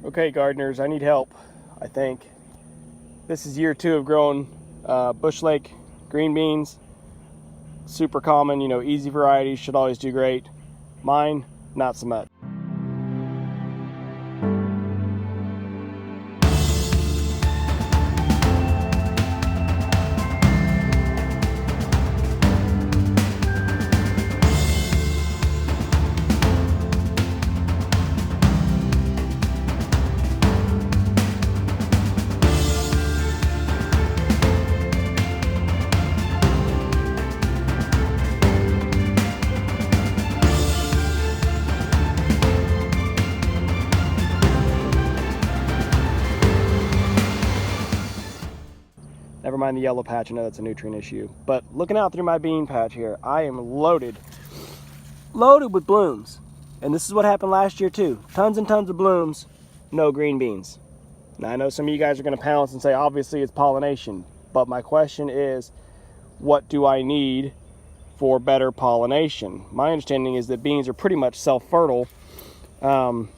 Okay, gardeners, I need help, I think. This is year 2 of growing Bush Lake green beans. Super common, easy varieties, should always do great. Mine, not so much. Never mind the yellow patch, I know that's a nutrient issue. But looking out through my bean patch here, I am loaded with blooms. And this is what happened last year too. Tons and tons of blooms, no green beans. Now I know some of you guys are gonna pounce and say, obviously it's pollination. But my question is, what do I need for better pollination? My understanding is that beans are pretty much self-fertile. But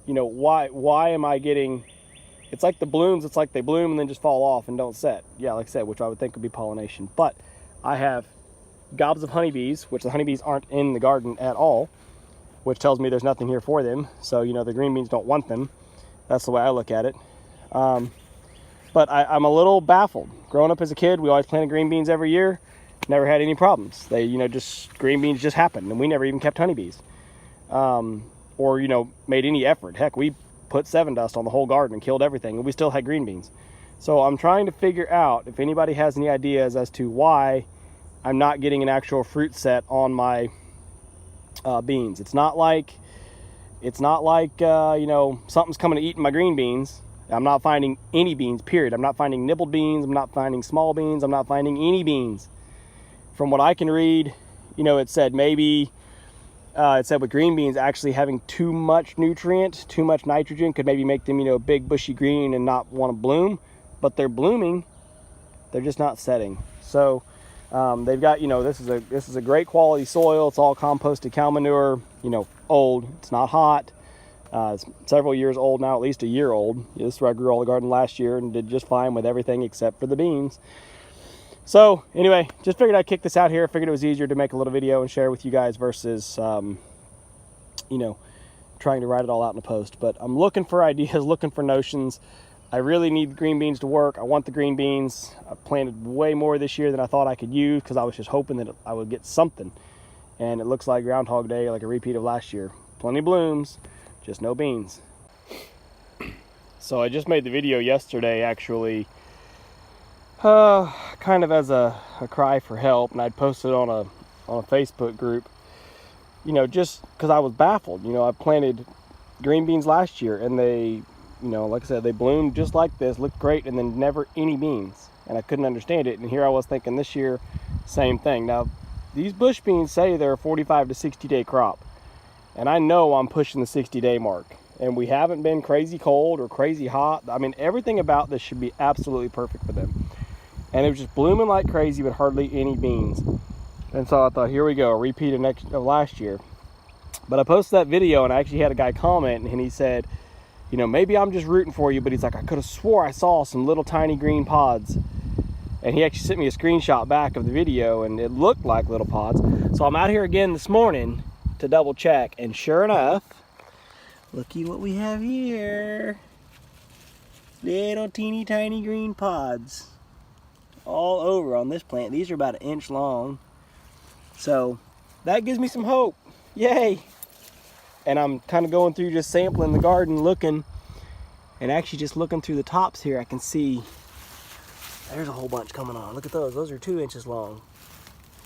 why am I getting, it's like the blooms, it's like they bloom and then just fall off and don't set. Yeah, like I said, which I would think would be pollination. But I have gobs of honeybees, which the honeybees aren't in the garden at all, which tells me there's nothing here for them. So, the green beans don't want them. That's the way I look at it. But I'm a little baffled. Growing up as a kid, we always planted green beans every year. Never had any problems. They, green beans just happened, and we never even kept honeybees. Or, made any effort. Heck, we put 7 dust on the whole garden and killed everything, and we still had green beans. So I'm trying to figure out if anybody has any ideas as to why I'm not getting an actual fruit set on my beans. It's not like something's coming to eat my green beans. I'm not finding any beans, period. I'm not finding nibbled beans. I'm not finding small beans. I'm not finding any beans. From what I can read, it said maybe with green beans actually having too much nutrient, too much nitrogen could maybe make them, big bushy green and not want to bloom. But they're blooming, they're just not setting. So they've got, this is a great quality soil. It's all composted cow manure, old. It's not hot. It's several years old now, at least a year old. This is where I grew all the garden last year and did just fine with everything except for the beans. So anyway, just figured I'd kick this out here. Figured it was easier to make a little video and share with you guys versus, trying to write it all out in a post. But I'm looking for ideas, looking for notions. I really need the green beans to work. I want the green beans. I planted way more this year than I thought I could use because I was just hoping that I would get something. And it looks like Groundhog Day, like a repeat of last year. Plenty of blooms, just no beans. So I just made the video yesterday, actually, kind of as a cry for help, and I'd posted on a Facebook group, just because I was baffled. I planted green beans last year, and they, like I said, they bloomed just like this, looked great, and then never any beans, and I couldn't understand it. And here I was thinking this year, same thing. Now, these bush beans say they're a 45 to 60 day crop, and I know I'm pushing the 60-day mark, and we haven't been crazy cold or crazy hot. I mean, everything about this should be absolutely perfect for them. And it was just blooming like crazy, but hardly any beans. And so I thought, here we go, a repeat of last year. But I posted that video, and I actually had a guy comment, and he said, maybe I'm just rooting for you, but he's like, I could have swore I saw some little tiny green pods. And he actually sent me a screenshot back of the video, and it looked like little pods. So I'm out here again this morning to double check, and sure enough, looky what we have here. Little teeny tiny green pods all over on this plant. These are about 1 inch long. So that gives me some hope. Yay! And I'm kind of going through just sampling the garden, looking, and actually just looking through the tops here, I can see there's a whole bunch coming on. Look at those. Those are 2 inches long.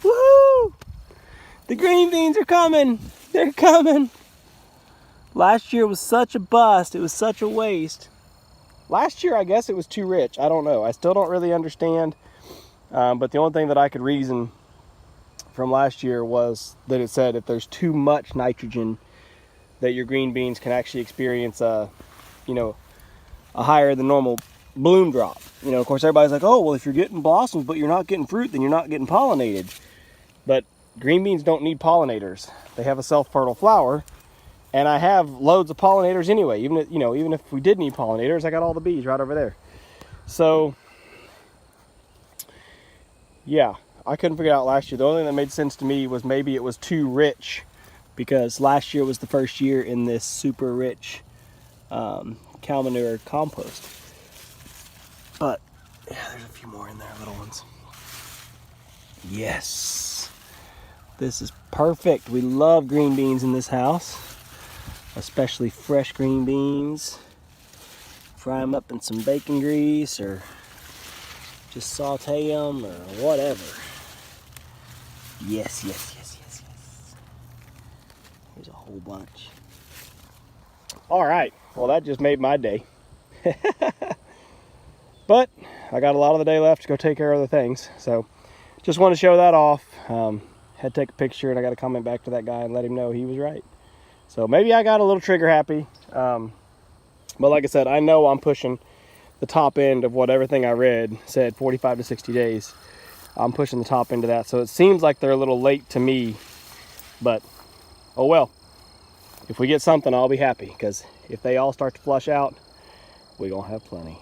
Woohoo! The green beans are coming. They're coming. Last year was such a bust. It was such a waste. Last year, I guess it was too rich. I don't know. I still don't really understand. But the only thing that I could reason from last year was that it said if there's too much nitrogen, that your green beans can actually experience a higher than normal bloom drop. Of course, everybody's like, oh, well, if you're getting blossoms but you're not getting fruit, then you're not getting pollinated. But green beans don't need pollinators. They have a self-fertile flower, And I have loads of pollinators anyway. Even if, even if we did need pollinators, I got all the bees right over there. So yeah, I couldn't figure it out last year. The only thing that made sense to me was maybe it was too rich, because last year was the first year in this super rich cow manure compost. But yeah, there's a few more in there, little ones. Yes, this is perfect. We love green beans in this house, especially fresh green beans. Fry them up in some bacon grease, or just saute them, or whatever. Yes, yes, yes, yes, yes. There's a whole bunch. All right, well, that just made my day. But I got a lot of the day left to go take care of other things, so just want to show that off. Had to take a picture, and I got to comment back to that guy and let him know he was right. So maybe I got a little trigger happy, but like I said, I know I'm pushing the top end of what everything I read said, 45 to 60 days. I'm pushing the top end of that, so it seems like they're a little late to me, but oh well. If we get something, I'll be happy, because if they all start to flush out, we're gonna have plenty.